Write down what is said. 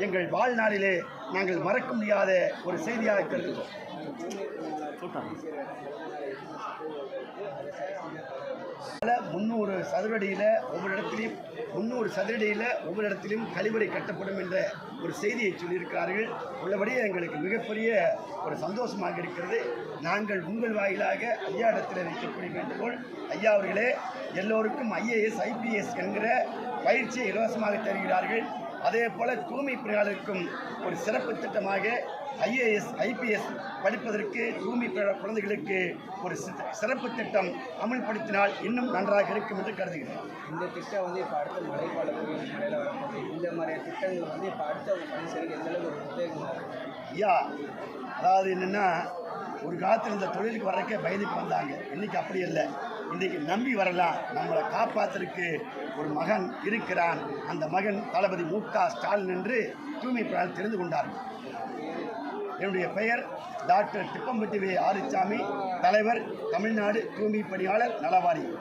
எங்கள் வாழ்நாளிலே நாங்கள் மறக்க முடியாத ஒரு செய்தியாக கருதுகிறோம். முந்நூறு சதுரடியில் ஒவ்வொரு இடத்திலும் கழிவறை கட்டப்படும் என்ற ஒரு செய்தியை சொல்லியிருக்கிறார்கள். உள்ளபடியே எங்களுக்கு மிகப்பெரிய ஒரு சந்தோஷமாக இருக்கிறது. நாங்கள் உங்கள் வாயிலாக ஐயா இடத்தில் வைக்கக்கூடிய வேண்டுகோள், ஐயா அவர்களே, எல்லோருக்கும் IAS IPS என்கிற பயிற்சியை இலவசமாக தருகிறார்கள். அதே போல தூய்மை பணியாளருக்கும் ஒரு சிறப்பு திட்டமாக IAS IPS படிப்பதற்கு தூய்மை குழந்தைகளுக்கு ஒரு சிறப்பு திட்டம் அமல்படுத்தினால் இன்னும் நன்றாக இருக்கும் என்று கருதுகிறேன். இந்த திட்டம் வந்து இப்போ அடுத்த மழைக்காலத்தில் இந்த மாதிரியான திட்டங்கள் வந்து இப்போ அடுத்த மனுஷனுக்கு எந்தளவுக்கு உத்வேகமாக இருக்கும்? ஐயா, அதாவது என்னென்னா, ஒரு காலத்தில் இந்த தொழிலுக்கு வர்றக்கே பயந்துக்கு வந்தாங்க. இன்றைக்கி அப்படி இல்லை. இன்றைக்கி நம்பி வரலாம். நம்மளை காப்பாற்றுறதுக்கு ஒரு மகன் இருக்கிறான். அந்த மகன் தளபதி MK ஸ்டாலின் என்று தூய்மை பணியாளர் தெரிந்து கொண்டார்கள். என்னுடைய பெயர் டாக்டர் திப்பம்பட்டி வே. ஆறுசாமி, தலைவர், தமிழ்நாடு தூய்மை பணியாளர் நலவாரியம்.